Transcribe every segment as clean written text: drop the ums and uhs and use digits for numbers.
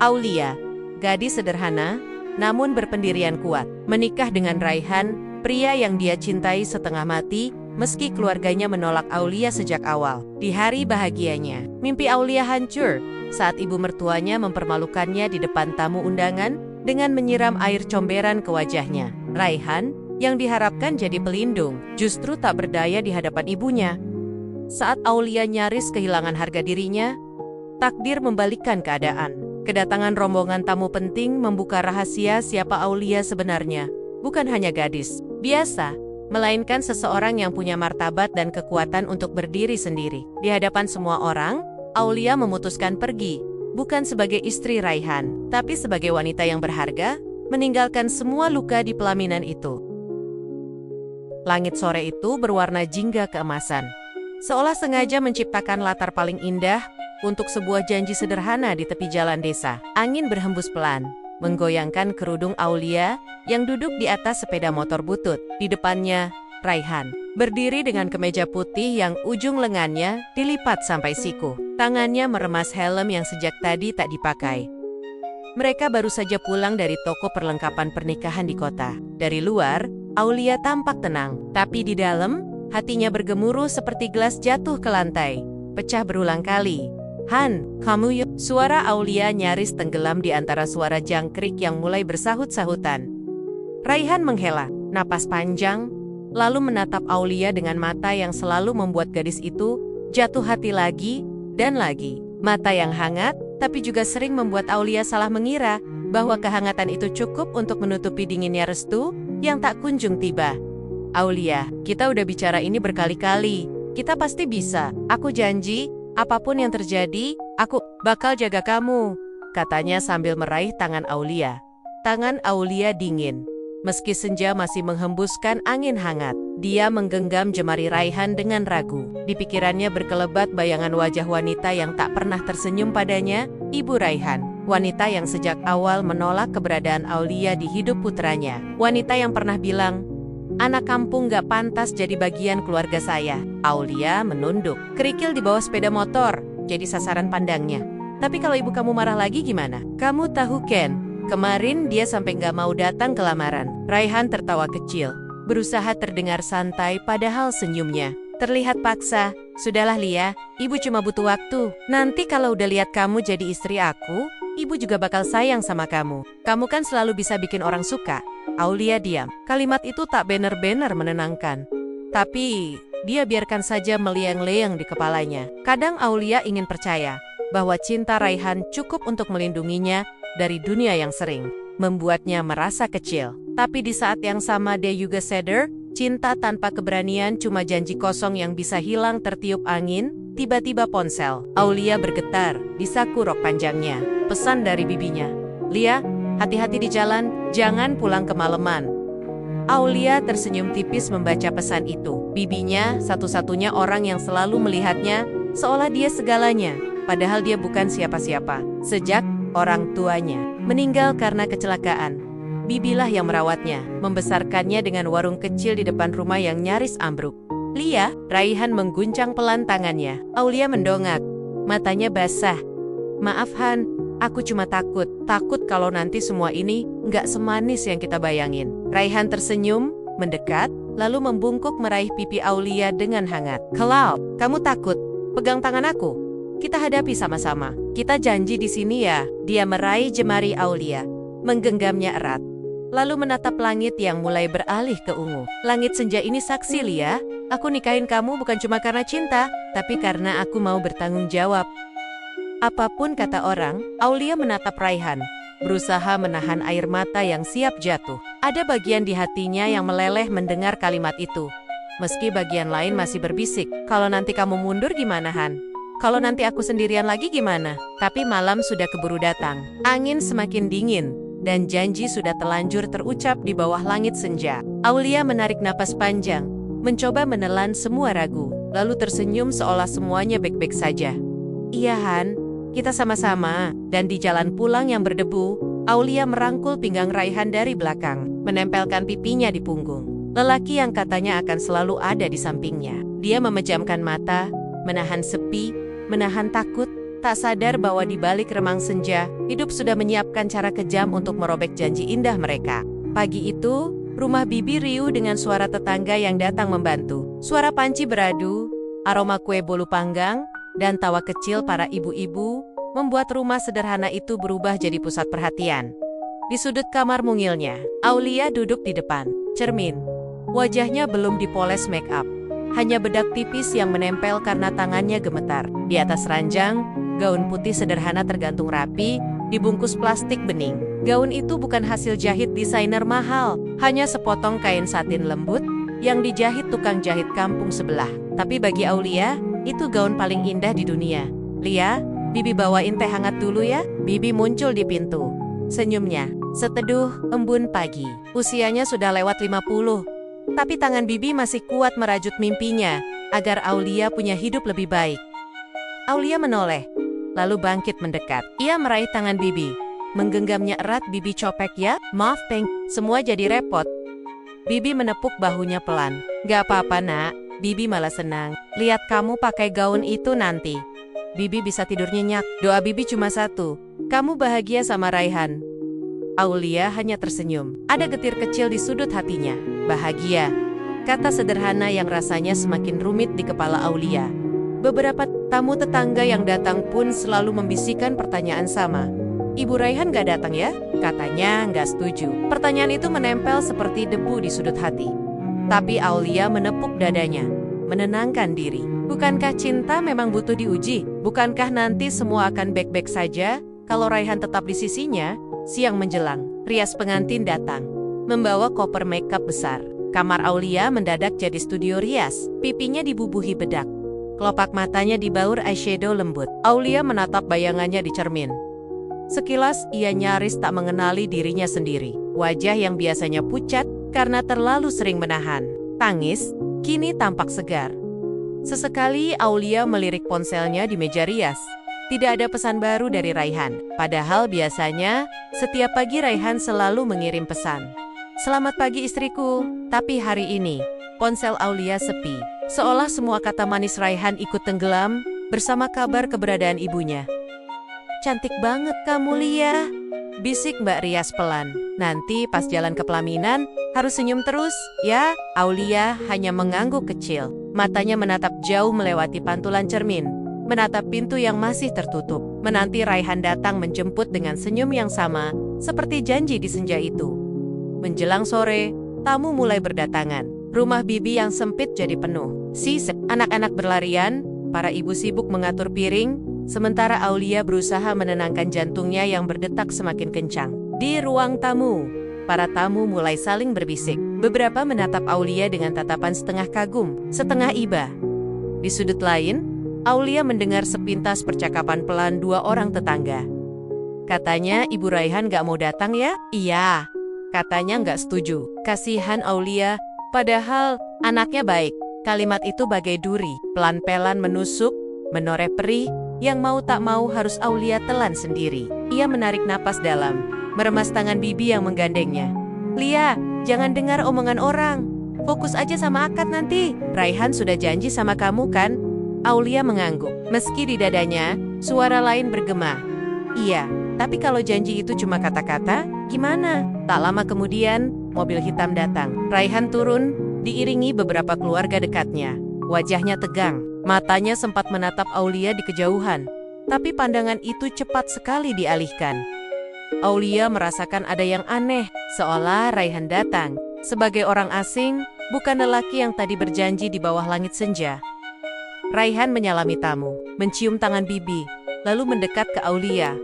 Aulia, gadis sederhana, namun berpendirian kuat, menikah dengan Raihan, pria yang dia cintai setengah mati, meski keluarganya menolak Aulia sejak awal. Di hari bahagianya, mimpi Aulia hancur saat ibu mertuanya mempermalukannya di depan tamu undangan dengan menyiram air comberan ke wajahnya. Raihan, yang diharapkan jadi pelindung, justru tak berdaya di hadapan ibunya. Saat Aulia nyaris kehilangan harga dirinya, takdir membalikkan keadaan. Kedatangan rombongan tamu penting membuka rahasia siapa Aulia sebenarnya. Bukan hanya gadis biasa, melainkan seseorang yang punya martabat dan kekuatan untuk berdiri sendiri. Di hadapan semua orang, Aulia memutuskan pergi, bukan sebagai istri Raihan, tapi sebagai wanita yang berharga, meninggalkan semua luka di pelaminan itu. Langit sore itu berwarna jingga keemasan, seolah sengaja menciptakan latar paling indah untuk sebuah janji sederhana di tepi jalan desa. Angin berhembus pelan, menggoyangkan kerudung Aulia yang duduk di atas sepeda motor butut. Di depannya, Raihan berdiri dengan kemeja putih yang ujung lengannya dilipat sampai siku. Tangannya meremas helm yang sejak tadi tak dipakai. Mereka baru saja pulang dari toko perlengkapan pernikahan di kota. Dari luar, Aulia tampak tenang, tapi di dalam, hatinya bergemuruh seperti gelas jatuh ke lantai, pecah berulang kali. "Han, kamu yuk." Suara Aulia nyaris tenggelam di antara suara jangkrik yang mulai bersahut-sahutan. Raihan menghela napas panjang, lalu menatap Aulia dengan mata yang selalu membuat gadis itu jatuh hati lagi dan lagi. Mata yang hangat, tapi juga sering membuat Aulia salah mengira bahwa kehangatan itu cukup untuk menutupi dinginnya restu yang tak kunjung tiba. "Aulia, kita udah bicara ini berkali-kali. Kita pasti bisa. Aku janji, apapun yang terjadi, aku bakal jaga kamu," katanya sambil meraih tangan Aulia. Tangan Aulia dingin. Meski senja masih menghembuskan angin hangat, dia menggenggam jemari Raihan dengan ragu. Di pikirannya berkelebat bayangan wajah wanita yang tak pernah tersenyum padanya, ibu Raihan. Wanita yang sejak awal menolak keberadaan Aulia di hidup putranya. Wanita yang pernah bilang, "Anak kampung gak pantas jadi bagian keluarga saya." Aulia menunduk. Kerikil di bawah sepeda motor jadi sasaran pandangnya. "Tapi kalau ibu kamu marah lagi gimana? Kamu tahu Ken, kemarin dia sampai gak mau datang ke lamaran." Raihan tertawa kecil, berusaha terdengar santai padahal senyumnya terlihat paksa. "Sudahlah Lia, ibu cuma butuh waktu. Nanti kalau udah lihat kamu jadi istri aku, ibu juga bakal sayang sama kamu. Kamu kan selalu bisa bikin orang suka." Aulia diam. Kalimat itu tak bener-bener menenangkan. Tapi dia biarkan saja meliang-liang di kepalanya. Kadang Aulia ingin percaya bahwa cinta Raihan cukup untuk melindunginya dari dunia yang sering membuatnya merasa kecil. Tapi di saat yang sama dia juga sadar, cinta tanpa keberanian cuma janji kosong yang bisa hilang tertiup angin. Tiba-tiba ponsel Aulia bergetar di saku rok panjangnya. Pesan dari bibinya, "Lia, hati-hati di jalan, jangan pulang kemalaman." Aulia tersenyum tipis membaca pesan itu. Bibinya satu-satunya orang yang selalu melihatnya seolah dia segalanya, padahal dia bukan siapa-siapa. Sejak orang tuanya meninggal karena kecelakaan, bibilah yang merawatnya, membesarkannya dengan warung kecil di depan rumah yang nyaris ambruk. "Lia," Raihan mengguncang pelan tangannya. Aulia mendongak, matanya basah. "Maaf Han, aku cuma takut kalau nanti semua ini nggak semanis yang kita bayangin." Raihan tersenyum, mendekat, lalu membungkuk meraih pipi Aulia dengan hangat. "Kalau kamu takut, pegang tangan aku. Kita hadapi sama-sama. Kita janji di sini ya." Dia meraih jemari Aulia, menggenggamnya erat, lalu menatap langit yang mulai beralih ke ungu. "Langit senja ini saksi Lia, aku nikahin kamu bukan cuma karena cinta, tapi karena aku mau bertanggung jawab." Apapun kata orang, Aulia menatap Raihan, berusaha menahan air mata yang siap jatuh. Ada bagian di hatinya yang meleleh mendengar kalimat itu. Meski bagian lain masih berbisik, "Kalau nanti kamu mundur gimana Han? Kalau nanti aku sendirian lagi gimana?" Tapi malam sudah keburu datang. Angin semakin dingin, dan janji sudah telanjur terucap di bawah langit senja. Aulia menarik napas panjang, mencoba menelan semua ragu, lalu tersenyum seolah semuanya baik-baik saja. "Iya Han, kita sama-sama." Dan di jalan pulang yang berdebu, Aulia merangkul pinggang Raihan dari belakang, menempelkan pipinya di punggung. Lelaki yang katanya akan selalu ada di sampingnya. Dia memejamkan mata, menahan sepi, menahan takut, tak sadar bahwa di balik remang senja, hidup sudah menyiapkan cara kejam untuk merobek janji indah mereka. Pagi itu, rumah Bibi riuh dengan suara tetangga yang datang membantu. Suara panci beradu, aroma kue bolu panggang, dan tawa kecil para ibu-ibu membuat rumah sederhana itu berubah jadi pusat perhatian. Di sudut kamar mungilnya, Aulia duduk di depan cermin. Wajahnya belum dipoles make up. Hanya bedak tipis yang menempel karena tangannya gemetar. Di atas ranjang, gaun putih sederhana tergantung rapi, dibungkus plastik bening. Gaun itu bukan hasil jahit desainer mahal, hanya sepotong kain satin lembut yang dijahit tukang jahit kampung sebelah. Tapi bagi Aulia, itu gaun paling indah di dunia. "Lia, Bibi bawain teh hangat dulu ya." Bibi muncul di pintu. Senyumnya seteduh embun pagi. Usianya sudah lewat 50. Tapi tangan Bibi masih kuat merajut mimpinya agar Aulia punya hidup lebih baik. Aulia menoleh, lalu bangkit mendekat. Ia meraih tangan Bibi, menggenggamnya erat. "Bibi copek ya, maaf Peng, semua jadi repot." Bibi menepuk bahunya pelan. "Gak apa-apa nak, Bibi malah senang. Lihat kamu pakai gaun itu nanti. Bibi bisa tidur nyenyak. Doa Bibi cuma satu, kamu bahagia sama Raihan." Aulia hanya tersenyum. Ada getir kecil di sudut hatinya. Bahagia, kata sederhana yang rasanya semakin rumit di kepala Aulia. Beberapa tamu tetangga yang datang pun selalu membisikkan pertanyaan sama. "Ibu Raihan gak datang ya?" Katanya gak setuju. Pertanyaan itu menempel seperti debu di sudut hati. Tapi Aulia menepuk dadanya, menenangkan diri. Bukankah cinta memang butuh diuji? Bukankah nanti semua akan baik-baik saja kalau Raihan tetap di sisinya? Siang menjelang, rias pengantin datang, membawa koper makeup besar. Kamar Aulia mendadak jadi studio rias. Pipinya dibubuhi bedak, kelopak matanya dibaur eyeshadow lembut. Aulia menatap bayangannya di cermin. Sekilas ia nyaris tak mengenali dirinya sendiri. Wajah yang biasanya pucat karena terlalu sering menahan tangis, kini tampak segar. Sesekali Aulia melirik ponselnya di meja rias. Tidak ada pesan baru dari Raihan. Padahal biasanya, setiap pagi Raihan selalu mengirim pesan. "Selamat pagi istriku." Tapi hari ini, ponsel Aulia sepi. Seolah semua kata manis Raihan ikut tenggelam bersama kabar keberadaan ibunya. "Cantik banget kamu, Lia," bisik Mbak Rias pelan. "Nanti pas jalan ke pelaminan, harus senyum terus, ya." Aulia hanya mengangguk kecil. Matanya menatap jauh melewati pantulan cermin, menatap pintu yang masih tertutup, menanti Raihan datang menjemput dengan senyum yang sama, seperti janji di senja itu. Menjelang sore, tamu mulai berdatangan. Rumah Bibi yang sempit jadi penuh. Anak-anak berlarian, para ibu sibuk mengatur piring, sementara Aulia berusaha menenangkan jantungnya yang berdetak semakin kencang. Di ruang tamu, para tamu mulai saling berbisik. Beberapa menatap Aulia dengan tatapan setengah kagum, setengah iba. Di sudut lain, Aulia mendengar sepintas percakapan pelan dua orang tetangga. Katanya Ibu Raihan gak mau datang ya? Iya. Katanya gak setuju. Kasihan Aulia, padahal anaknya baik. Kalimat itu bagai duri, pelan-pelan menusuk, menoreh perih, yang mau tak mau harus Aulia telan sendiri. Ia menarik napas dalam, meremas tangan Bibi yang menggandengnya. "Lia, jangan dengar omongan orang. Fokus aja sama akad nanti. Raihan sudah janji sama kamu kan?" Aulia mengangguk. Meski di dadanya, suara lain bergema. "Iya, tapi kalau janji itu cuma kata-kata, gimana?" Tak lama kemudian, mobil hitam datang. Raihan turun, diiringi beberapa keluarga dekatnya. Wajahnya tegang, matanya sempat menatap Aulia di kejauhan. Tapi pandangan itu cepat sekali dialihkan. Aulia merasakan ada yang aneh, seolah Raihan datang sebagai orang asing, bukan lelaki yang tadi berjanji di bawah langit senja. Raihan menyalami tamu, mencium tangan Bibi, lalu mendekat ke Aulia.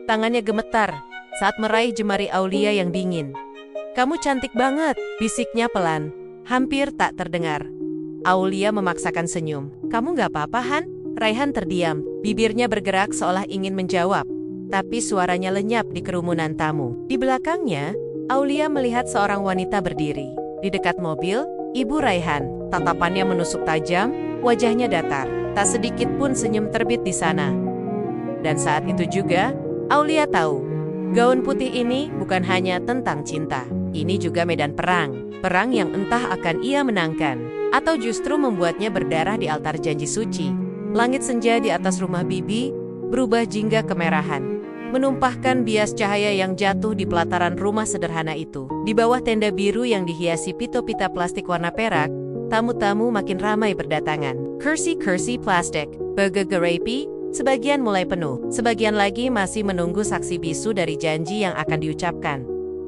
Tangannya gemetar saat meraih jemari Aulia yang dingin. "Kamu cantik banget," bisiknya pelan, hampir tak terdengar. Aulia memaksakan senyum. "Kamu gak apa-apa, Han?" Raihan terdiam, bibirnya bergerak seolah ingin menjawab. Tapi suaranya lenyap di kerumunan tamu. Di belakangnya, Aulia melihat seorang wanita berdiri. Di dekat mobil, Ibu Raihan, tatapannya menusuk tajam, wajahnya datar, tak sedikit pun senyum terbit di sana. Dan saat itu juga, Aulia tahu, gaun putih ini bukan hanya tentang cinta. Ini juga medan perang. Perang yang entah akan ia menangkan, atau justru membuatnya berdarah di altar janji suci. Langit senja di atas rumah Bibi berubah jingga kemerahan, menumpahkan bias cahaya yang jatuh di pelataran rumah sederhana itu. Di bawah tenda biru yang dihiasi pita-pita plastik warna perak, tamu-tamu makin ramai berdatangan. Kursi-kursi plastik bergerak-gerak, sebagian mulai penuh, sebagian lagi masih menunggu saksi bisu dari janji yang akan diucapkan.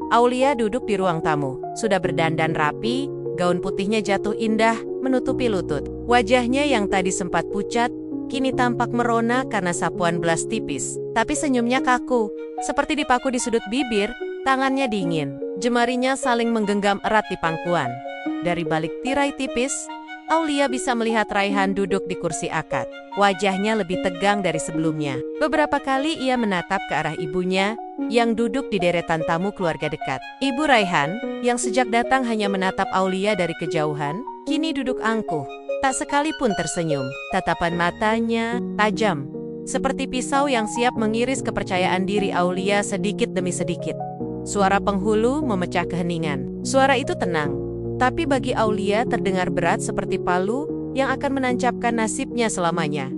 Aulia duduk di ruang tamu, sudah berdandan rapi, gaun putihnya jatuh indah, menutupi lutut. Wajahnya yang tadi sempat pucat, kini tampak merona karena sapuan belas tipis. Tapi senyumnya kaku, seperti dipaku di sudut bibir, tangannya dingin. Jemarinya saling menggenggam erat di pangkuan. Dari balik tirai tipis, Aulia bisa melihat Raihan duduk di kursi akad. Wajahnya lebih tegang dari sebelumnya. Beberapa kali ia menatap ke arah ibunya, yang duduk di deretan tamu keluarga dekat. Ibu Raihan, yang sejak datang hanya menatap Aulia dari kejauhan, kini duduk angkuh. Tak sekalipun tersenyum. Tatapan matanya tajam, seperti pisau yang siap mengiris kepercayaan diri Aulia sedikit demi sedikit. Suara penghulu memecah keheningan. Suara itu tenang, tapi bagi Aulia terdengar berat seperti palu yang akan menancapkan nasibnya selamanya.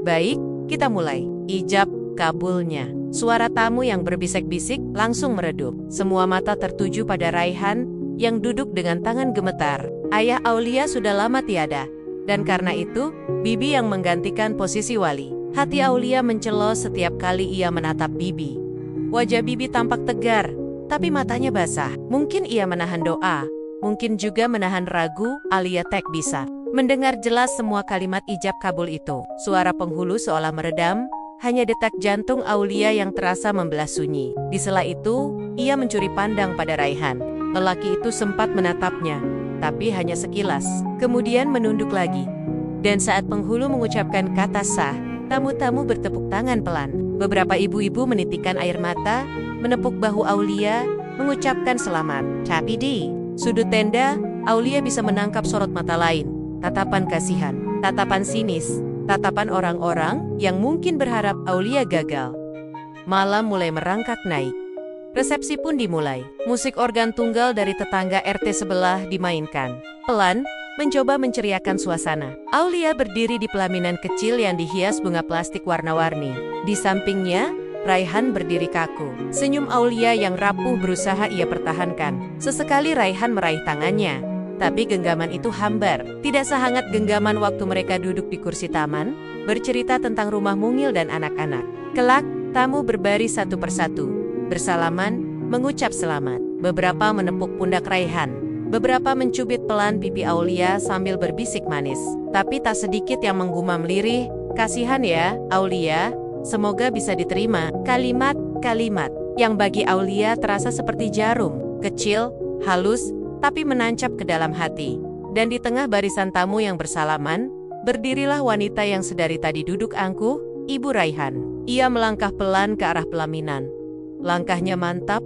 Baik, kita mulai. Ijab kabulnya. Suara tamu yang berbisik-bisik langsung meredup. Semua mata tertuju pada Raihan yang duduk dengan tangan gemetar. Ayah Aulia sudah lama tiada, dan karena itu, Bibi yang menggantikan posisi wali. Hati Aulia mencelos setiap kali ia menatap Bibi. Wajah Bibi tampak tegar, tapi matanya basah. Mungkin ia menahan doa, mungkin juga menahan ragu, Alia tak bisa mendengar jelas semua kalimat ijab kabul itu. Suara penghulu seolah meredam, hanya detak jantung Aulia yang terasa membelah sunyi. Di sela itu, ia mencuri pandang pada Raihan. Lelaki itu sempat menatapnya, tapi hanya sekilas, kemudian menunduk lagi. Dan saat penghulu mengucapkan kata sah, tamu-tamu bertepuk tangan pelan. Beberapa ibu-ibu menitikkan air mata, menepuk bahu Aulia, mengucapkan selamat. Tapi di sudut tenda, Aulia bisa menangkap sorot mata lain. Tatapan kasihan, tatapan sinis, tatapan orang-orang yang mungkin berharap Aulia gagal. Malam mulai merangkak naik. Resepsi pun dimulai. Musik organ tunggal dari tetangga RT sebelah dimainkan. Pelan, mencoba menceriakan suasana. Aulia berdiri di pelaminan kecil yang dihias bunga plastik warna-warni. Di sampingnya, Raihan berdiri kaku. Senyum Aulia yang rapuh berusaha ia pertahankan. Sesekali Raihan meraih tangannya, tapi genggaman itu hambar. Tidak sehangat genggaman waktu mereka duduk di kursi taman, bercerita tentang rumah mungil dan anak-anak. Kelak, tamu berbaris satu persatu, bersalaman, mengucap selamat. Beberapa menepuk pundak Raihan, beberapa mencubit pelan pipi Aulia sambil berbisik manis. Tapi tak sedikit yang menggumam lirih, kasihan ya, Aulia, semoga bisa diterima. Kalimat-kalimat yang bagi Aulia terasa seperti jarum, kecil, halus, tapi menancap ke dalam hati. Dan di tengah barisan tamu yang bersalaman, berdirilah wanita yang sedari tadi duduk angkuh, Ibu Raihan. Ia melangkah pelan ke arah pelaminan. Langkahnya mantap,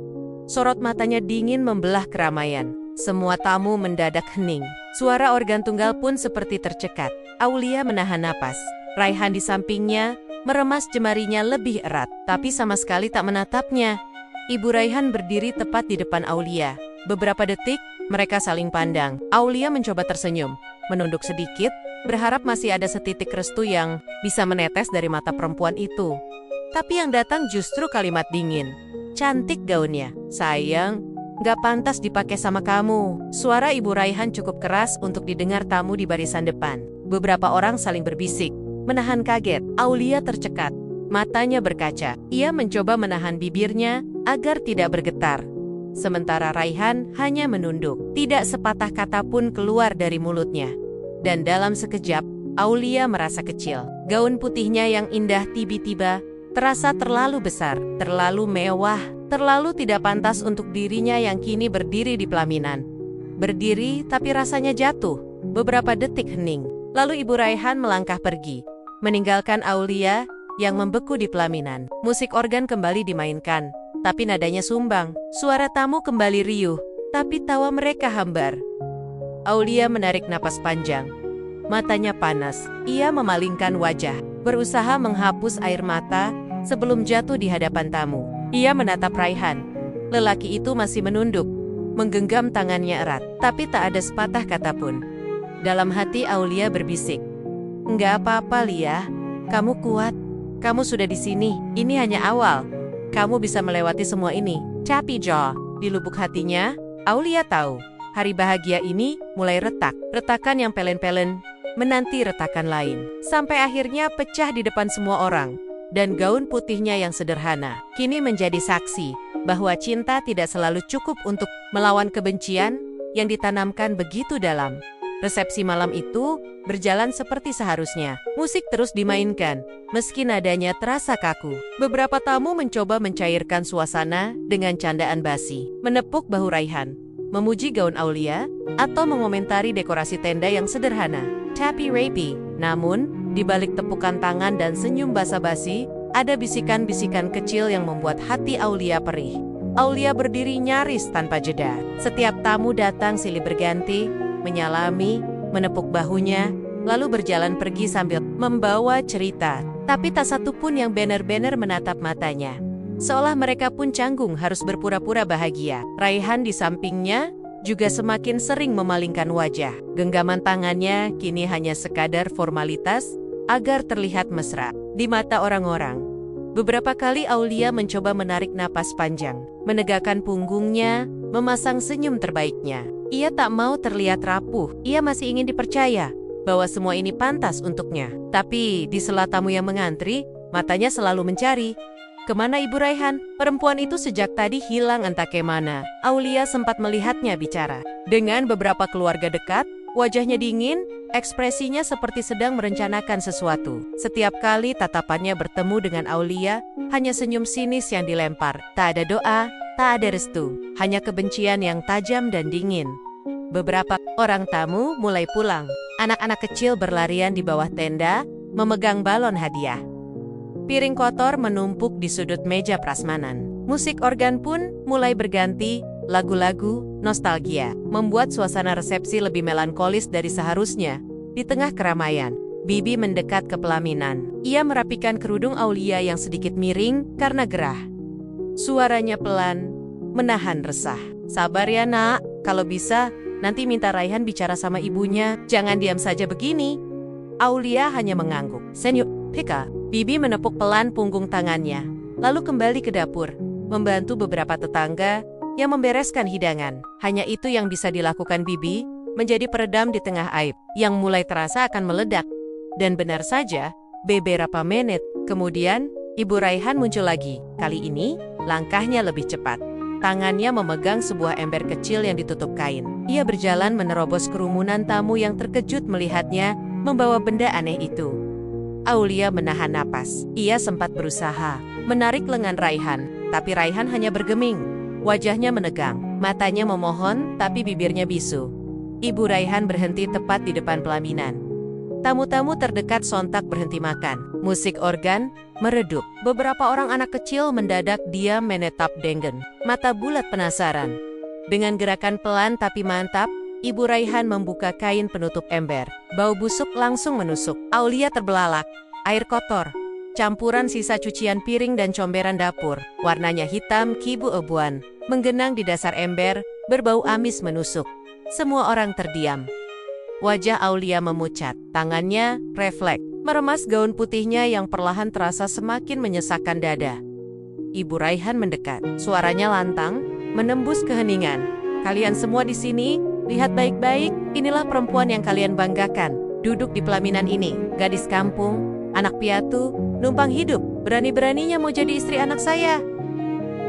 sorot matanya dingin membelah keramaian. Semua tamu mendadak hening. Suara organ tunggal pun seperti tercekat. Aulia menahan napas. Raihan di sampingnya, meremas jemarinya lebih erat, tapi sama sekali tak menatapnya. Ibu Raihan berdiri tepat di depan Aulia. Beberapa detik, mereka saling pandang. Aulia mencoba tersenyum, menunduk sedikit, berharap masih ada setitik restu yang bisa menetes dari mata perempuan itu. Tapi yang datang justru kalimat dingin. Cantik gaunnya. Sayang, gak pantas dipakai sama kamu. Suara Ibu Raihan cukup keras untuk didengar tamu di barisan depan. Beberapa orang saling berbisik, menahan kaget. Aulia tercekat, matanya berkaca. Ia mencoba menahan bibirnya agar tidak bergetar. Sementara Raihan hanya menunduk. Tidak sepatah kata pun keluar dari mulutnya. Dan dalam sekejap, Aulia merasa kecil. Gaun putihnya yang indah tiba-tiba terasa terlalu besar, terlalu mewah, terlalu tidak pantas untuk dirinya yang kini berdiri di pelaminan. Berdiri tapi rasanya jatuh. Beberapa detik hening. Lalu Ibu Raihan melangkah pergi, meninggalkan Aulia yang membeku di pelaminan. Musik organ kembali dimainkan, tapi nadanya sumbang. Suara tamu kembali riuh, tapi tawa mereka hambar. Aulia menarik napas panjang. Matanya panas. Ia memalingkan wajah, berusaha menghapus air mata sebelum jatuh di hadapan tamu. Ia menatap Raihan. Lelaki itu masih menunduk, menggenggam tangannya erat, tapi tak ada sepatah kata pun. Dalam hati Aulia berbisik, "Enggak apa-apa, Lia. Kamu kuat. kamu sudah di sini. Ini hanya awal. Kamu bisa melewati semua ini. Tapi Jaw, di lubuk hatinya, Aulia tahu. Hari bahagia ini mulai retak. Retakan yang pelen-pelen menanti retakan lain. Sampai akhirnya pecah di depan semua orang. Dan gaun putihnya yang sederhana kini menjadi saksi bahwa cinta tidak selalu cukup untuk melawan kebencian yang ditanamkan begitu dalam. Resepsi malam itu berjalan seperti seharusnya. Musik terus dimainkan, meski nadanya terasa kaku. Beberapa tamu mencoba mencairkan suasana dengan candaan basi, menepuk bahu Raihan, memuji gaun Aulia, atau mengomentari dekorasi tenda yang sederhana. Tapi rapi. Namun, di balik tepukan tangan dan senyum basa-basi, ada bisikan-bisikan kecil yang membuat hati Aulia perih. Aulia berdiri nyaris tanpa jeda. Setiap tamu datang silih berganti, menyalami, menepuk bahunya, lalu berjalan pergi sambil membawa cerita. Tapi tak satu pun yang benar-benar menatap matanya. Seolah mereka pun canggung harus berpura-pura bahagia. Raihan di sampingnya juga semakin sering memalingkan wajah. Genggaman tangannya kini hanya sekadar formalitas agar terlihat mesra di mata orang-orang. Beberapa kali Aulia mencoba menarik napas panjang, menegakkan punggungnya, memasang senyum terbaiknya. Ia tak mau terlihat rapuh, ia masih ingin dipercaya bahwa semua ini pantas untuknya. Tapi di sela tamu yang mengantri, matanya selalu mencari. Kemana Ibu Raihan? Perempuan itu sejak tadi hilang entah kemana. Aulia sempat melihatnya bicara dengan beberapa keluarga dekat. Wajahnya dingin, ekspresinya seperti sedang merencanakan sesuatu. Setiap kali tatapannya bertemu dengan Aulia, hanya senyum sinis yang dilempar. Tak ada doa, tak ada restu, hanya kebencian yang tajam dan dingin. Beberapa orang tamu mulai pulang. Anak-anak kecil berlarian di bawah tenda, memegang balon hadiah. Piring kotor menumpuk di sudut meja prasmanan. Musik organ pun mulai berganti, lagu-lagu nostalgia, membuat suasana resepsi lebih melankolis dari seharusnya. Di tengah keramaian, Bibi mendekat ke pelaminan. Ia merapikan kerudung Aulia yang sedikit miring karena gerah. Suaranya pelan, menahan resah. Sabar ya nak, kalau bisa, nanti minta Raihan bicara sama ibunya. Jangan diam saja begini. Aulia hanya mengangguk. Senyor Pika, Bibi menepuk pelan punggung tangannya, lalu kembali ke dapur, membantu beberapa tetangga yang membereskan hidangan. Hanya itu yang bisa dilakukan Bibi, menjadi peredam di tengah aib yang mulai terasa akan meledak. Dan benar saja, beberapa menit kemudian, Ibu Raihan muncul lagi. Kali ini, langkahnya lebih cepat. Tangannya memegang sebuah ember kecil yang ditutup kain. Ia berjalan menerobos kerumunan tamu yang terkejut melihatnya membawa benda aneh itu. Aulia menahan napas. Ia sempat berusaha menarik lengan Raihan, tapi Raihan hanya bergeming. Wajahnya menegang, matanya memohon, tapi bibirnya bisu. Ibu Raihan berhenti tepat di depan pelaminan. Tamu-tamu terdekat sontak berhenti makan. Musik organ meredup. Beberapa orang anak kecil mendadak diam menatap Denggen, mata bulat penasaran. Dengan gerakan pelan tapi mantap, Ibu Raihan membuka kain penutup ember. Bau busuk langsung menusuk. Aulia terbelalak. Air kotor, campuran sisa cucian piring dan comberan dapur. Warnanya hitam kibu-ebuan, menggenang di dasar ember, berbau amis menusuk. Semua orang terdiam. Wajah Aulia memucat. Tangannya refleks, meremas gaun putihnya yang perlahan terasa semakin menyesakkan dada. Ibu Raihan mendekat. Suaranya lantang, menembus keheningan. Kalian semua di sini, lihat baik-baik, inilah perempuan yang kalian banggakan. Duduk di pelaminan ini, gadis kampung, anak piatu, numpang hidup, berani-beraninya mau jadi istri anak saya.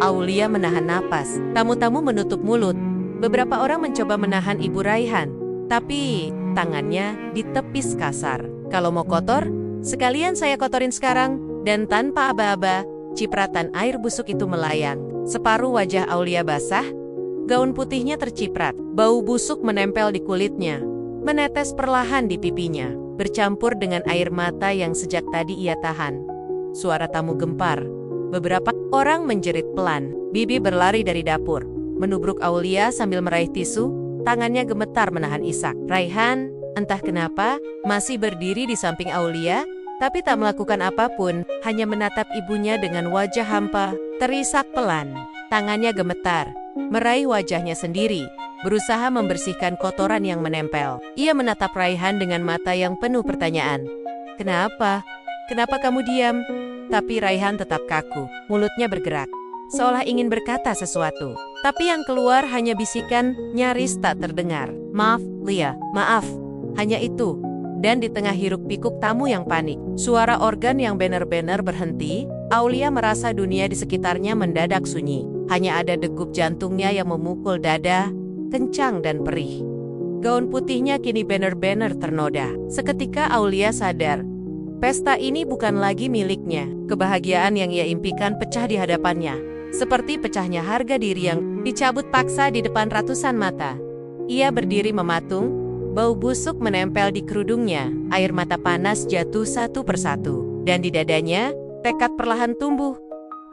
Aulia menahan napas, tamu-tamu menutup mulut. Beberapa orang mencoba menahan Ibu Raihan, tapi tangannya ditepis kasar. Kalau mau kotor, sekalian saya kotorin sekarang. Dan tanpa aba-aba, cipratan air busuk itu melayang. Separuh wajah Aulia basah, gaun putihnya terciprat, bau busuk menempel di kulitnya, menetes perlahan di pipinya, bercampur dengan air mata yang sejak tadi ia tahan. Suara tamu gempar. Beberapa orang menjerit pelan. Bibi berlari dari dapur, menubruk Aulia sambil meraih tisu, tangannya gemetar menahan isak. Raihan, entah kenapa, masih berdiri di samping Aulia, tapi tak melakukan apapun, hanya menatap ibunya dengan wajah hampa, terisak pelan. Tangannya gemetar, meraih wajahnya sendiri, berusaha membersihkan kotoran yang menempel. Ia menatap Raihan dengan mata yang penuh pertanyaan. Kenapa? Kenapa kamu diam? Tapi Raihan tetap kaku, mulutnya bergerak, seolah ingin berkata sesuatu. Tapi yang keluar hanya bisikan, nyaris tak terdengar. Maaf, Lia, maaf. Hanya itu. Dan di tengah hiruk-pikuk tamu yang panik, suara organ yang benar-benar berhenti, Aulia merasa dunia di sekitarnya mendadak sunyi. Hanya ada degup jantungnya yang memukul dada, kencang dan perih. Gaun putihnya kini benar-benar ternoda. Seketika Aulia sadar, pesta ini bukan lagi miliknya. Kebahagiaan yang ia impikan pecah di hadapannya. Seperti pecahnya harga diri yang dicabut paksa di depan ratusan mata. Ia berdiri mematung, bau busuk menempel di kerudungnya, air mata panas jatuh satu persatu. Dan di dadanya, tekad perlahan tumbuh.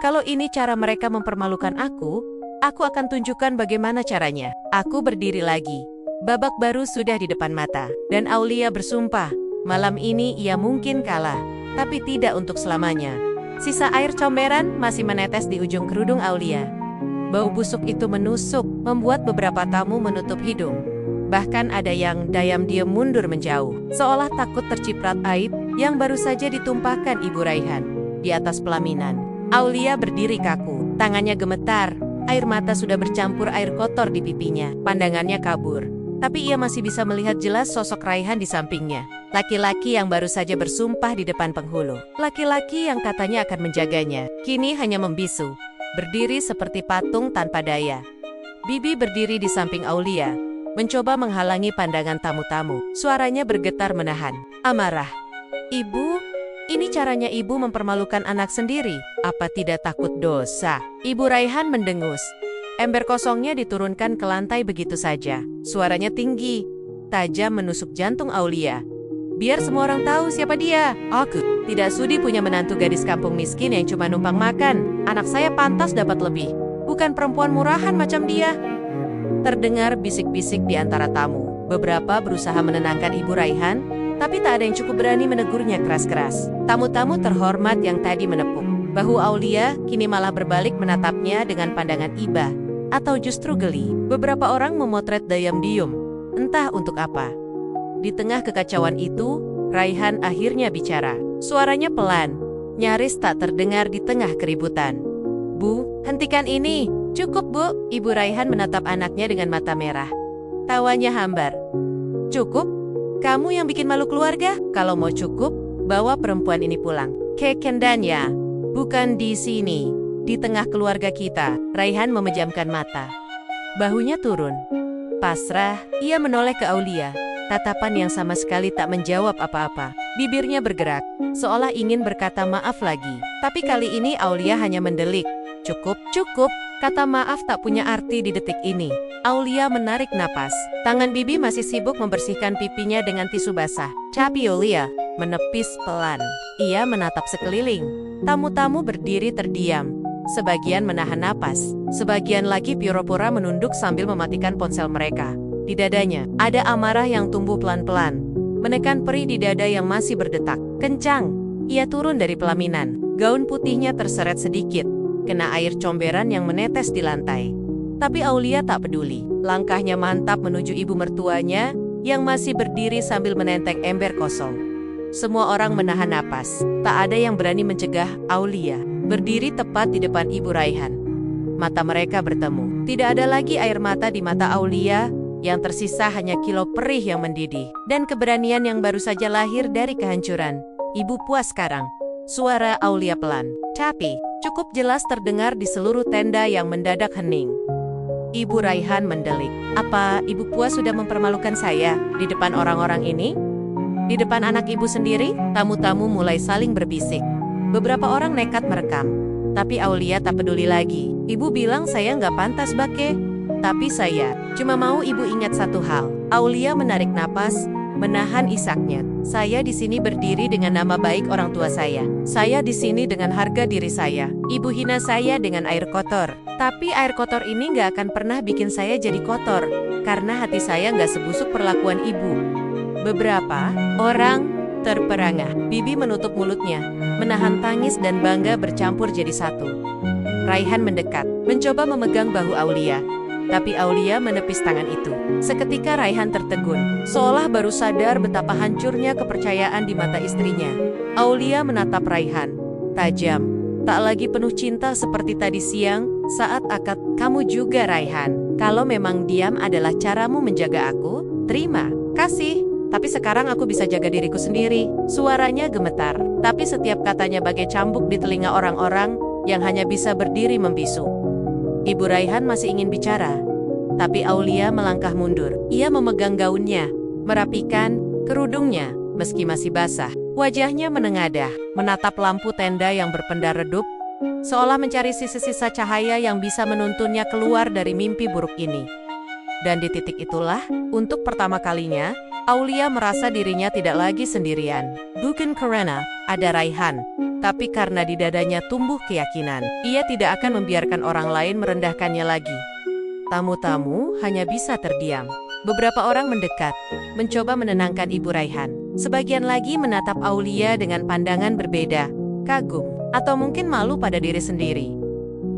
Kalau ini cara mereka mempermalukan aku akan tunjukkan bagaimana caranya. Aku berdiri lagi. Babak baru sudah di depan mata. Dan Aulia bersumpah, malam ini ia mungkin kalah, tapi tidak untuk selamanya. Sisa air comberan masih menetes di ujung kerudung Aulia. Bau busuk itu menusuk, membuat beberapa tamu menutup hidung. Bahkan ada yang diam-diam mundur menjauh, seolah takut terciprat aib yang baru saja ditumpahkan Ibu Raihan. Di atas pelaminan, Aulia berdiri kaku, tangannya gemetar, air mata sudah bercampur air kotor di pipinya, pandangannya kabur. Tapi ia masih bisa melihat jelas sosok Raihan di sampingnya. Laki-laki yang baru saja bersumpah di depan penghulu. Laki-laki yang katanya akan menjaganya, kini hanya membisu, berdiri seperti patung tanpa daya. Bibi berdiri di samping Aulia, mencoba menghalangi pandangan tamu-tamu. Suaranya bergetar menahan amarah. Ibu, ini caranya ibu mempermalukan anak sendiri. Apa tidak takut dosa? Ibu Raihan mendengus. Ember kosongnya diturunkan ke lantai begitu saja. Suaranya tinggi, tajam menusuk jantung Aulia. Biar semua orang tahu siapa dia. Aku tidak sudi punya menantu gadis kampung miskin yang cuma numpang makan. Anak saya pantas dapat lebih. Bukan perempuan murahan macam dia. Terdengar bisik-bisik di antara tamu. Beberapa berusaha menenangkan Ibu Raihan, tapi tak ada yang cukup berani menegurnya keras-keras. Tamu-tamu terhormat yang tadi menepuk bahu Aulia kini malah berbalik menatapnya dengan pandangan iba atau justru geli. Beberapa orang memotret diam-diam, entah untuk apa. Di tengah kekacauan itu, Raihan akhirnya bicara. Suaranya pelan, nyaris tak terdengar di tengah keributan. Bu, hentikan ini. Cukup, Bu. Ibu Raihan menatap anaknya dengan mata merah. Tawanya hambar. Cukup? Kamu yang bikin malu keluarga? Kalau mau cukup, bawa perempuan ini pulang. Ke Kendanya. Bukan di sini. Di tengah keluarga kita. Raihan memejamkan mata. Bahunya turun. Pasrah, ia menoleh ke Aulia. Tatapan yang sama sekali tak menjawab apa-apa. Bibirnya bergerak, seolah ingin berkata maaf lagi. Tapi kali ini Aulia hanya mendelik. Cukup, cukup. Kata maaf tak punya arti di detik ini. Aulia menarik napas. Tangan Bibi masih sibuk membersihkan pipinya dengan tisu basah. Tapi Aulia menepis pelan. Ia menatap sekeliling. Tamu-tamu berdiri terdiam. Sebagian menahan napas. Sebagian lagi pura-pura menunduk sambil mematikan ponsel mereka. Di dadanya, ada amarah yang tumbuh pelan-pelan. Menekan perih di dada yang masih berdetak. Kencang. Ia turun dari pelaminan. Gaun putihnya terseret sedikit. Kena air comberan yang menetes di lantai. Tapi Aulia tak peduli. Langkahnya mantap menuju ibu mertuanya yang masih berdiri sambil menenteng ember kosong. Semua orang menahan napas. Tak ada yang berani mencegah Aulia berdiri tepat di depan Ibu Raihan. Mata mereka bertemu. Tidak ada lagi air mata di mata Aulia. Yang tersisa hanya kilo perih yang mendidih. Dan keberanian yang baru saja lahir dari kehancuran. Ibu puas sekarang. Suara Aulia pelan. Tapi cukup jelas terdengar di seluruh tenda yang mendadak hening. Ibu Raihan mendelik. Apa ibu puas sudah mempermalukan saya di depan orang-orang ini? Di depan anak ibu sendiri? Tamu-tamu mulai saling berbisik. Beberapa orang nekat merekam. Tapi Aulia tak peduli lagi. Ibu bilang saya nggak pantas bake. Tapi saya cuma mau ibu ingat satu hal. Aulia menarik napas, menahan isaknya. Saya di sini berdiri dengan nama baik orang tua saya. Saya di sini dengan harga diri saya. Ibu hina saya dengan air kotor. Tapi air kotor ini nggak akan pernah bikin saya jadi kotor. Karena hati saya nggak sebusuk perlakuan ibu. Beberapa orang terperangah. Bibi menutup mulutnya, menahan tangis dan bangga bercampur jadi satu. Raihan mendekat, mencoba memegang bahu Aulia. Tapi Aulia menepis tangan itu. Seketika Raihan tertegun, seolah baru sadar betapa hancurnya kepercayaan di mata istrinya. Aulia menatap Raihan. tajam. Tak lagi penuh cinta seperti tadi siang saat akad. Kamu juga, Raihan. Kalau memang diam adalah caramu menjaga aku, terima kasih. Tapi sekarang aku bisa jaga diriku sendiri. Suaranya gemetar, tapi setiap katanya bagai cambuk di telinga orang-orang yang hanya bisa berdiri membisu. Ibu Raihan masih ingin bicara, tapi Aulia melangkah mundur. Ia memegang gaunnya, merapikan kerudungnya, meski masih basah. Wajahnya menengadah, menatap lampu tenda yang berpendar redup, seolah mencari sisa-sisa cahaya yang bisa menuntunnya keluar dari mimpi buruk ini. Dan di titik itulah, untuk pertama kalinya, Aulia merasa dirinya tidak lagi sendirian. Bukan karena ada Raihan, tapi karena di dadanya tumbuh keyakinan. Ia tidak akan membiarkan orang lain merendahkannya lagi. Tamu-tamu hanya bisa terdiam. Beberapa orang mendekat, mencoba menenangkan Ibu Raihan. Sebagian lagi menatap Aulia dengan pandangan berbeda, kagum, atau mungkin malu pada diri sendiri.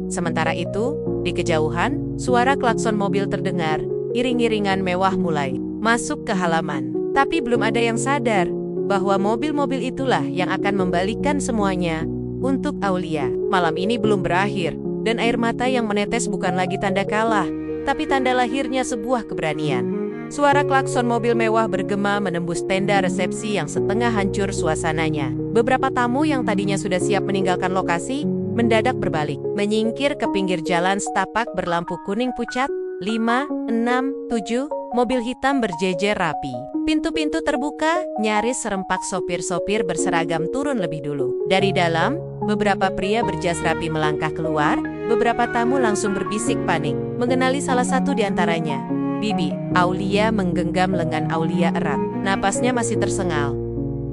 Sementara itu, di kejauhan, suara klakson mobil terdengar, iring-iringan mewah mulai masuk ke halaman. Tapi belum ada yang sadar bahwa mobil-mobil itulah yang akan membalikan semuanya untuk Aulia. Malam ini belum berakhir, dan air mata yang menetes bukan lagi tanda kalah, tapi tanda lahirnya sebuah keberanian. Suara klakson mobil mewah bergema menembus tenda resepsi yang setengah hancur suasananya. Beberapa tamu yang tadinya sudah siap meninggalkan lokasi, mendadak berbalik, menyingkir ke pinggir jalan setapak berlampu kuning pucat. 5, 6, 7, mobil hitam berjejer rapi. Pintu-pintu terbuka, nyaris serempak sopir-sopir berseragam turun lebih dulu. Dari dalam, beberapa pria berjas rapi melangkah keluar, beberapa tamu langsung berbisik panik, mengenali salah satu di antaranya. Bibi, Aulia menggenggam lengan Aulia erat. Napasnya masih tersengal.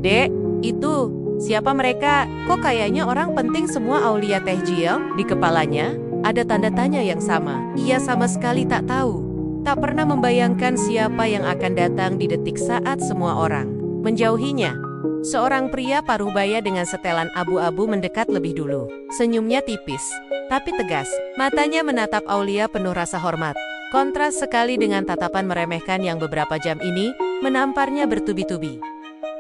Dek, itu, siapa mereka? Kok kayaknya orang penting semua? Aulia tehjil di kepalanya. Ada tanda tanya yang sama. Ia sama sekali tak tahu. Tak pernah membayangkan siapa yang akan datang di detik saat semua orang menjauhinya. Seorang pria paruh baya dengan setelan abu-abu mendekat lebih dulu. Senyumnya tipis, tapi tegas. Matanya menatap Aulia penuh rasa hormat. Kontras sekali dengan tatapan meremehkan yang beberapa jam ini menamparnya bertubi-tubi.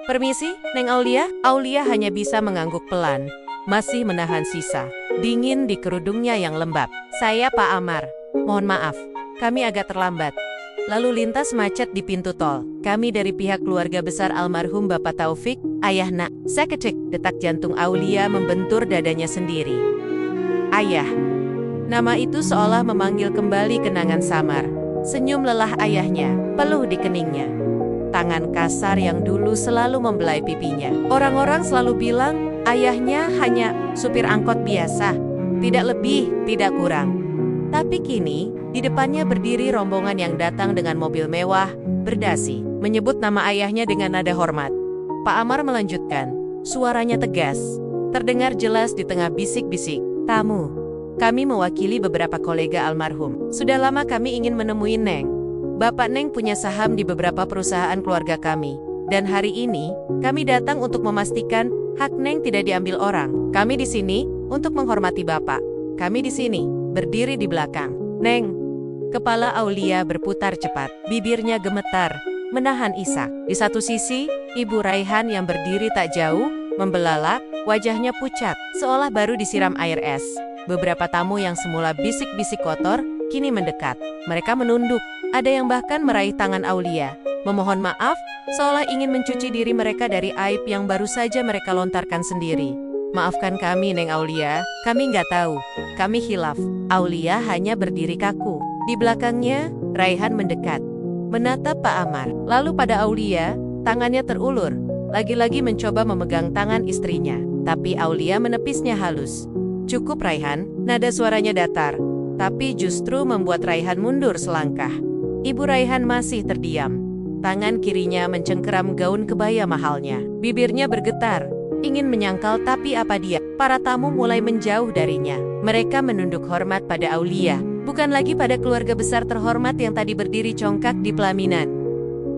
Permisi, Neng Aulia. Aulia hanya bisa mengangguk pelan, masih menahan sisa dingin di kerudungnya yang lembab. Saya Pak Amar. Mohon maaf, kami agak terlambat. Lalu lintas macet di pintu tol. Kami dari pihak keluarga besar almarhum Bapak Taufik, ayah nak. Seketik, detak jantung Aulia membentur dadanya sendiri. Ayah. Nama itu seolah memanggil kembali kenangan samar. Senyum lelah ayahnya, peluh di keningnya. Tangan kasar yang dulu selalu membelai pipinya. Orang-orang selalu bilang, ayahnya hanya supir angkot biasa. Tidak lebih, tidak kurang. Tapi kini, di depannya berdiri rombongan yang datang dengan mobil mewah, berdasi, menyebut nama ayahnya dengan nada hormat. Pak Amar melanjutkan, suaranya tegas, terdengar jelas di tengah bisik-bisik. Tamu, kami mewakili beberapa kolega almarhum. Sudah lama kami ingin menemui Neng. Bapak Neng punya saham di beberapa perusahaan keluarga kami. Dan hari ini, kami datang untuk memastikan hak Neng tidak diambil orang. Kami di sini untuk menghormati Bapak. Kami di sini, berdiri di belakang. Neng. Kepala Aulia berputar cepat, bibirnya gemetar, menahan isak. Di satu sisi, Ibu Raihan yang berdiri tak jauh, membelalak, wajahnya pucat, seolah baru disiram air es. Beberapa tamu yang semula bisik-bisik kotor, kini mendekat. Mereka menunduk, ada yang bahkan meraih tangan Aulia, memohon maaf, seolah ingin mencuci diri mereka dari aib yang baru saja mereka lontarkan sendiri. Maafkan kami, Neng Aulia, kami nggak tahu, kami khilaf. Aulia hanya berdiri kaku. Di belakangnya, Raihan mendekat, menatap Pak Amar. Lalu pada Aulia, tangannya terulur, lagi-lagi mencoba memegang tangan istrinya. Tapi Aulia menepisnya halus. Cukup Raihan, nada suaranya datar, tapi justru membuat Raihan mundur selangkah. Ibu Raihan masih terdiam. Tangan kirinya mencengkeram gaun kebaya mahalnya. Bibirnya bergetar, ingin menyangkal tapi apa dia? Para tamu mulai menjauh darinya. Mereka menunduk hormat pada Aulia, bukan lagi pada keluarga besar terhormat yang tadi berdiri congkak di pelaminan.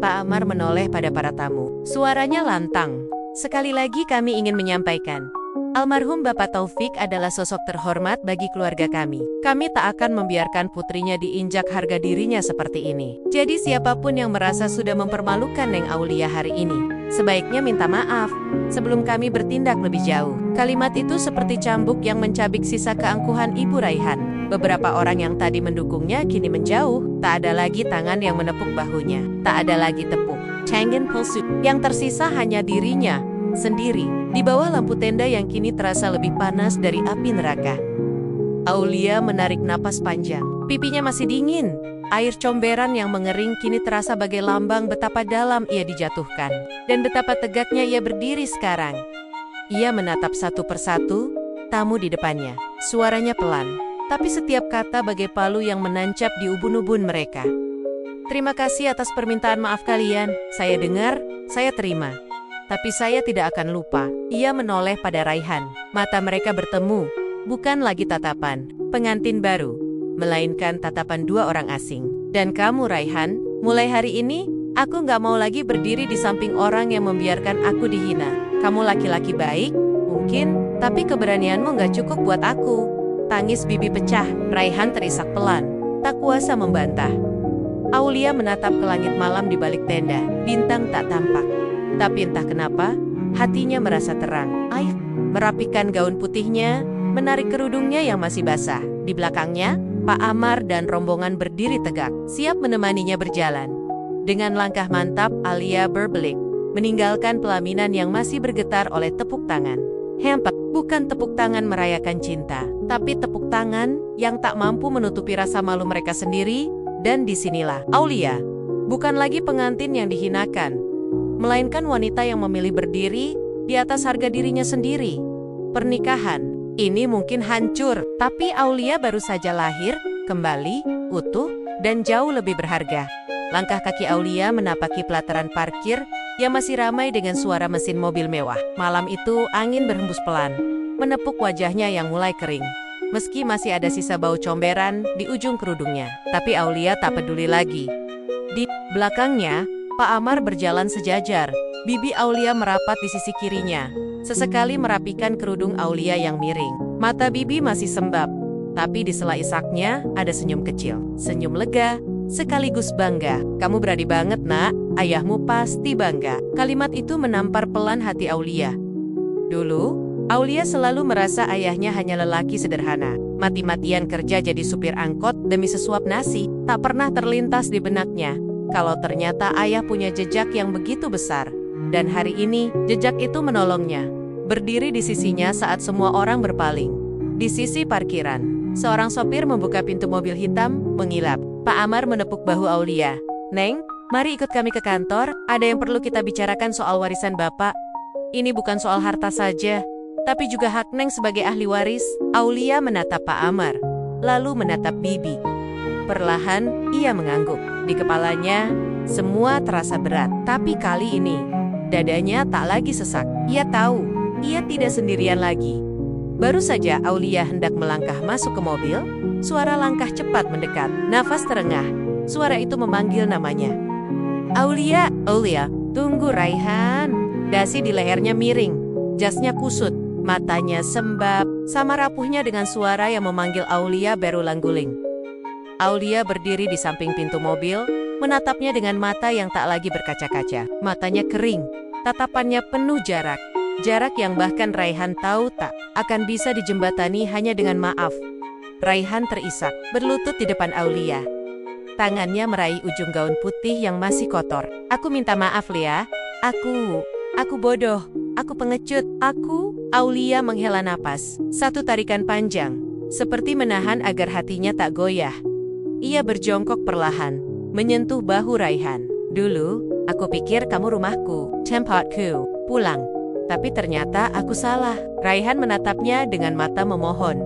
Pak Amar menoleh pada para tamu. Suaranya lantang. Sekali lagi kami ingin menyampaikan, almarhum Bapak Taufik adalah sosok terhormat bagi keluarga kami. Kami tak akan membiarkan putrinya diinjak harga dirinya seperti ini. Jadi siapapun yang merasa sudah mempermalukan Neng Aulia hari ini, sebaiknya minta maaf. sebelum kami bertindak lebih jauh." Kalimat itu seperti cambuk yang mencabik sisa keangkuhan Ibu Raihan. Beberapa orang yang tadi mendukungnya kini menjauh. Tak ada lagi tangan yang menepuk bahunya. Tak ada lagi tepuk tangan pulsu. Yang tersisa hanya dirinya sendiri di bawah lampu tenda yang kini terasa lebih panas dari api neraka. Aulia menarik napas panjang. Pipinya masih dingin. Air comberan yang mengering kini terasa bagai lambang betapa dalam ia dijatuhkan. Dan betapa tegaknya ia berdiri sekarang. Ia menatap satu persatu tamu di depannya. Suaranya pelan, tapi setiap kata bagai palu yang menancap di ubun-ubun mereka. "Terima kasih atas permintaan maaf kalian. Saya dengar, saya terima. Tapi saya tidak akan lupa." Ia menoleh pada Raihan. Mata mereka bertemu, bukan lagi tatapan pengantin baru, melainkan tatapan dua orang asing. "Dan kamu, Raihan, mulai hari ini, aku nggak mau lagi berdiri di samping orang yang membiarkan aku dihina. Kamu laki-laki baik, mungkin, tapi keberanianmu nggak cukup buat aku." Tangis Bibi pecah. Raihan terisak pelan, tak kuasa membantah. Aulia menatap ke langit malam di balik tenda. Bintang tak tampak. Tapi entah kenapa, hatinya merasa terang. Air merapikan gaun putihnya, menarik kerudungnya yang masih basah. Di belakangnya, Pak Amar dan rombongan berdiri tegak, siap menemaninya berjalan. Dengan langkah mantap, Alia berbelik, meninggalkan pelaminan yang masih bergetar oleh tepuk tangan. Hempak, bukan tepuk tangan merayakan cinta, tapi tepuk tangan yang tak mampu menutupi rasa malu mereka sendiri. Dan disinilah Aulia, bukan lagi pengantin yang dihinakan, melainkan wanita yang memilih berdiri di atas harga dirinya sendiri. Pernikahan ini mungkin hancur, tapi Aulia baru saja lahir, kembali, utuh, dan jauh lebih berharga. Langkah kaki Aulia menapaki pelataran parkir yang masih ramai dengan suara mesin mobil mewah. Malam itu angin berhembus pelan, menepuk wajahnya yang mulai kering. Meski masih ada sisa bau comberan di ujung kerudungnya, tapi Aulia tak peduli lagi. Di belakangnya, Pak Amar berjalan sejajar. Bibi Aulia merapat di sisi kirinya, sesekali merapikan kerudung Aulia yang miring. Mata Bibi masih sembab, tapi di sela isaknya ada senyum kecil. Senyum lega, sekaligus bangga. "Kamu berani banget, nak. Ayahmu pasti bangga." Kalimat itu menampar pelan hati Aulia. Dulu, Aulia selalu merasa ayahnya hanya lelaki sederhana. Mati-matian kerja jadi supir angkot demi sesuap nasi. Tak pernah terlintas di benaknya kalau ternyata ayah punya jejak yang begitu besar. Dan hari ini, jejak itu menolongnya. Berdiri di sisinya saat semua orang berpaling. Di sisi parkiran, seorang sopir membuka pintu mobil hitam, mengilap. Pak Amar menepuk bahu Aulia. "Neng, mari ikut kami ke kantor. Ada yang perlu kita bicarakan soal warisan Bapak. Ini bukan soal harta saja, tapi juga hak Neng sebagai ahli waris." Aulia menatap Pak Amar, lalu menatap Bibi. Perlahan, ia mengangguk. Di kepalanya, semua terasa berat. Tapi kali ini, dadanya tak lagi sesak. Ia tahu, ia tidak sendirian lagi. Baru saja Aulia hendak melangkah masuk ke mobil, suara langkah cepat mendekat. Nafas terengah, suara itu memanggil namanya. "Aulia, Aulia, tunggu Raihan." Dasi di lehernya miring, jasnya kusut, matanya sembab, sama rapuhnya dengan suara yang memanggil Aulia berulang guling. Aulia berdiri di samping pintu mobil, menatapnya dengan mata yang tak lagi berkaca-kaca. Matanya kering, tatapannya penuh jarak. Jarak yang bahkan Raihan tahu tak akan bisa dijembatani hanya dengan maaf. Raihan terisak, berlutut di depan Aulia. Tangannya meraih ujung gaun putih yang masih kotor. "Aku minta maaf, Lia. Aku bodoh. Aku pengecut. Aulia menghela napas. Satu tarikan panjang, seperti menahan agar hatinya tak goyah. Ia berjongkok perlahan, menyentuh bahu Raihan. "Dulu, aku pikir kamu rumahku, tempatku, pulang. Tapi ternyata aku salah." Raihan menatapnya dengan mata memohon.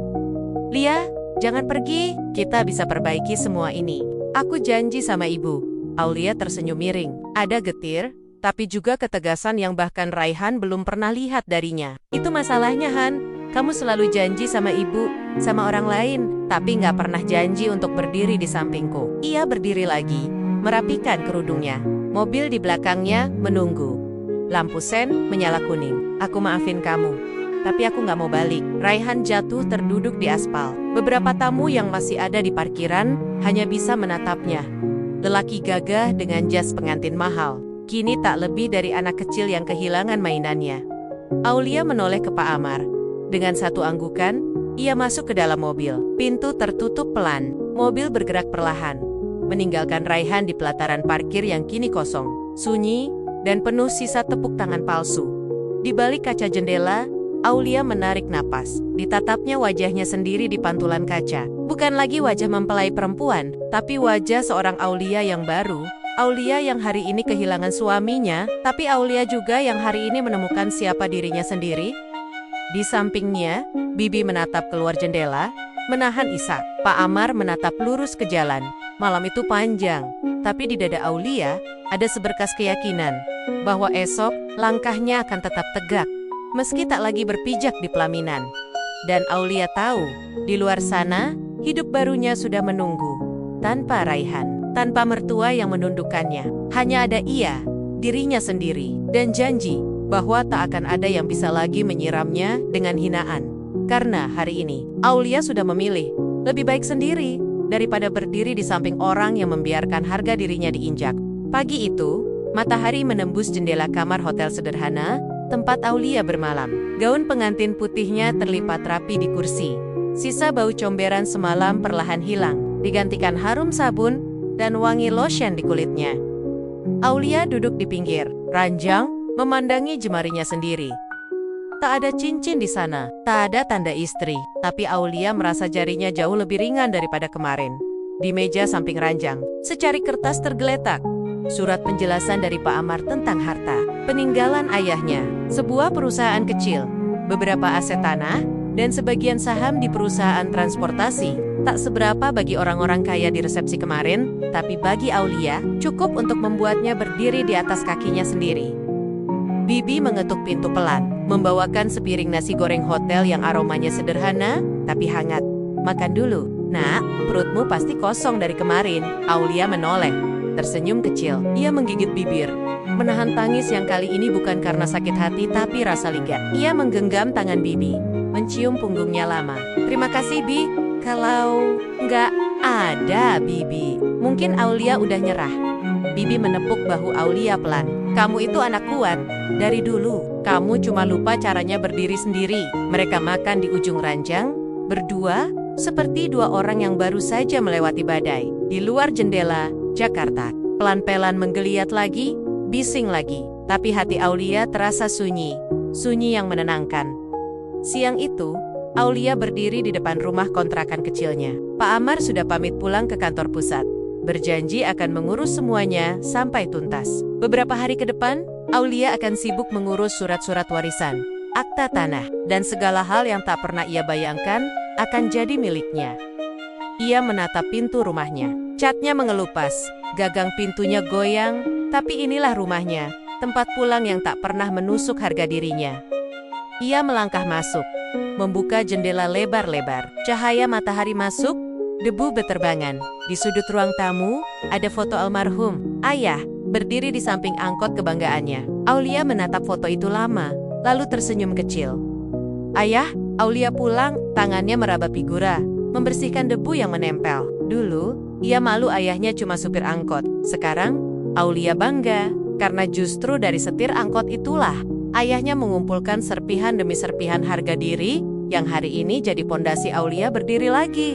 "Lia, jangan pergi. Kita bisa perbaiki semua ini. Aku janji sama ibu." Aulia tersenyum miring. Ada getir, tapi juga ketegasan yang bahkan Raihan belum pernah lihat darinya. "Itu masalahnya, Han. Kamu selalu janji sama ibu, sama orang lain, tapi nggak pernah janji untuk berdiri di sampingku." Ia berdiri lagi, merapikan kerudungnya. Mobil di belakangnya menunggu. Lampu sen menyala kuning. "Aku maafin kamu, tapi aku nggak mau balik." Raihan jatuh terduduk di aspal. Beberapa tamu yang masih ada di parkiran hanya bisa menatapnya. Lelaki gagah dengan jas pengantin mahal, kini tak lebih dari anak kecil yang kehilangan mainannya. Aulia menoleh ke Pak Amar. Dengan satu anggukan, ia masuk ke dalam mobil. Pintu tertutup pelan. Mobil bergerak perlahan, meninggalkan Raihan di pelataran parkir yang kini kosong, sunyi, dan penuh sisa tepuk tangan palsu. Di balik kaca jendela, Aulia menarik napas. Ditatapnya wajahnya sendiri di pantulan kaca. Bukan lagi wajah mempelai perempuan, tapi wajah seorang Aulia yang baru. Aulia yang hari ini kehilangan suaminya, tapi Aulia juga yang hari ini menemukan siapa dirinya sendiri. Di sampingnya, Bibi menatap keluar jendela, menahan isak. Pak Amar menatap lurus ke jalan. Malam itu panjang, tapi di dada Aulia ada seberkas keyakinan bahwa esok langkahnya akan tetap tegak, meski tak lagi berpijak di pelaminan. Dan Aulia tahu, di luar sana, hidup barunya sudah menunggu. Tanpa Raihan, tanpa mertua yang menundukkannya. Hanya ada ia, dirinya sendiri, dan janji bahwa tak akan ada yang bisa lagi menyiramnya dengan hinaan. Karena hari ini, Aulia sudah memilih, lebih baik sendiri, daripada berdiri di samping orang yang membiarkan harga dirinya diinjak. Pagi itu, matahari menembus jendela kamar hotel sederhana, tempat Aulia bermalam. Gaun pengantin putihnya terlipat rapi di kursi. Sisa bau comberan semalam perlahan hilang, digantikan harum sabun dan wangi lotion di kulitnya. Aulia duduk di pinggir, ranjang, memandangi jemarinya sendiri. Tak ada cincin di sana, tak ada tanda istri, tapi Aulia merasa jarinya jauh lebih ringan daripada kemarin. Di meja samping ranjang, secari kertas tergeletak. Surat penjelasan dari Pak Amar tentang harta, peninggalan ayahnya, sebuah perusahaan kecil, beberapa aset tanah, dan sebagian saham di perusahaan transportasi. Tak seberapa bagi orang-orang kaya di resepsi kemarin, tapi bagi Aulia, cukup untuk membuatnya berdiri di atas kakinya sendiri. Bibi mengetuk pintu pelan, membawakan sepiring nasi goreng hotel yang aromanya sederhana, tapi hangat. Makan dulu, nak, perutmu pasti kosong dari kemarin. Aulia menoleh, tersenyum kecil. Ia menggigit bibir, menahan tangis yang kali ini bukan karena sakit hati tapi rasa lega. Ia menggenggam tangan Bibi, mencium punggungnya lama. Terima kasih, Bi. Kalau nggak ada Bibi, mungkin Aulia udah nyerah. Bibi menepuk bahu Aulia pelan. Kamu itu anak kuat. Dari dulu, kamu cuma lupa caranya berdiri sendiri. Mereka makan di ujung ranjang, berdua, seperti dua orang yang baru saja melewati badai. Di luar jendela, Jakarta. Pelan-pelan menggeliat lagi, bising lagi. Tapi hati Aulia terasa sunyi. Sunyi yang menenangkan. Siang itu, Aulia berdiri di depan rumah kontrakan kecilnya. Pak Amar sudah pamit pulang ke kantor pusat. Berjanji akan mengurus semuanya sampai tuntas. Beberapa hari ke depan, Aulia akan sibuk mengurus surat-surat warisan, akta tanah, dan segala hal yang tak pernah ia bayangkan akan jadi miliknya. Ia menatap pintu rumahnya. Catnya mengelupas, gagang pintunya goyang, tapi inilah rumahnya, tempat pulang yang tak pernah menusuk harga dirinya. Ia melangkah masuk, membuka jendela lebar-lebar. Cahaya matahari masuk, debu beterbangan. Di sudut ruang tamu, ada foto almarhum ayah, berdiri di samping angkot kebanggaannya. Aulia menatap foto itu lama, lalu tersenyum kecil. Ayah, Aulia pulang, tangannya meraba figura, membersihkan debu yang menempel. Dulu, ia malu ayahnya cuma supir angkot. Sekarang, Aulia bangga, karena justru dari setir angkot itulah, ayahnya mengumpulkan serpihan demi serpihan harga diri, yang hari ini jadi pondasi Aulia berdiri lagi.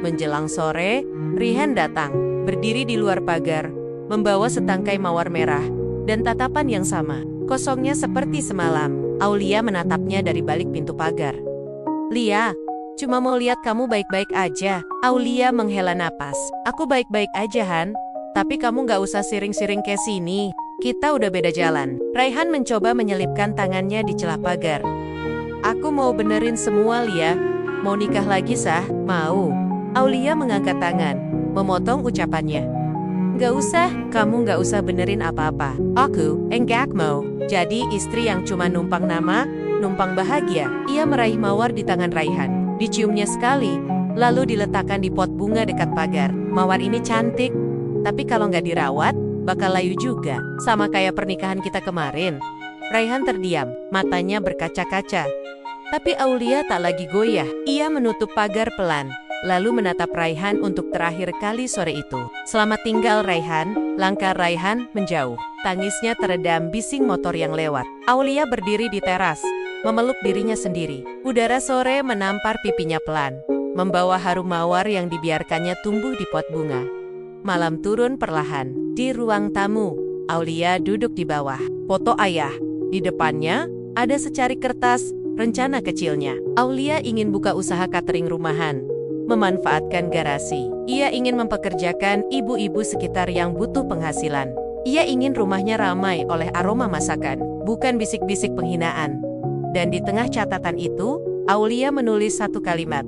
Menjelang sore, Rihan datang, berdiri di luar pagar, membawa setangkai mawar merah, dan tatapan yang sama, kosongnya seperti semalam. Aulia menatapnya dari balik pintu pagar. Lia, cuma mau lihat kamu baik-baik aja. Aulia menghela napas. Aku baik-baik aja, Han. Tapi kamu gak usah siring-siring ke sini. Kita udah beda jalan. Raihan mencoba menyelipkan tangannya di celah pagar. Aku mau benerin semua, Lia. Mau nikah lagi, sah? Mau. Aulia mengangkat tangan, memotong ucapannya. Gak usah, kamu gak usah benerin apa-apa. Aku, enggak mau. Jadi istri yang cuma numpang nama, numpang bahagia. Ia meraih mawar di tangan Raihan. Diciumnya sekali, lalu diletakkan di pot bunga dekat pagar. Mawar ini cantik, tapi kalau nggak dirawat, bakal layu juga. Sama kayak pernikahan kita kemarin. Raihan terdiam, matanya berkaca-kaca. Tapi Aulia tak lagi goyah. Ia menutup pagar pelan, lalu menatap Raihan untuk terakhir kali sore itu. "Selamat tinggal, Raihan." Langkah Raihan menjauh. Tangisnya teredam bising motor yang lewat. Aulia berdiri di teras, memeluk dirinya sendiri. Udara sore menampar pipinya pelan, membawa harum mawar yang dibiarkannya tumbuh di pot bunga. Malam turun perlahan. Di ruang tamu, Aulia duduk di bawah. Foto ayah. Di depannya, ada secari kertas, rencana kecilnya. Aulia ingin buka usaha catering rumahan, memanfaatkan garasi. Ia ingin mempekerjakan ibu-ibu sekitar yang butuh penghasilan. Ia ingin rumahnya ramai oleh aroma masakan, bukan bisik-bisik penghinaan. Dan di tengah catatan itu, Aulia menulis satu kalimat.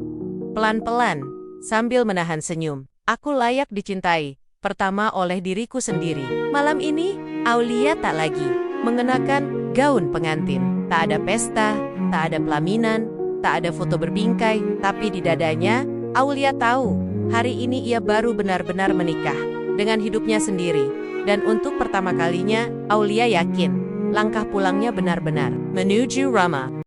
Pelan-pelan, sambil menahan senyum. "Aku layak dicintai, pertama oleh diriku sendiri." Malam ini, Aulia tak lagi mengenakan gaun pengantin. Tak ada pesta, tak ada pelaminan, tak ada foto berbingkai, tapi di dadanya, Aulia tahu, hari ini ia baru benar-benar menikah dengan hidupnya sendiri. Dan untuk pertama kalinya, Aulia yakin, langkah pulangnya benar-benar menuju Rama.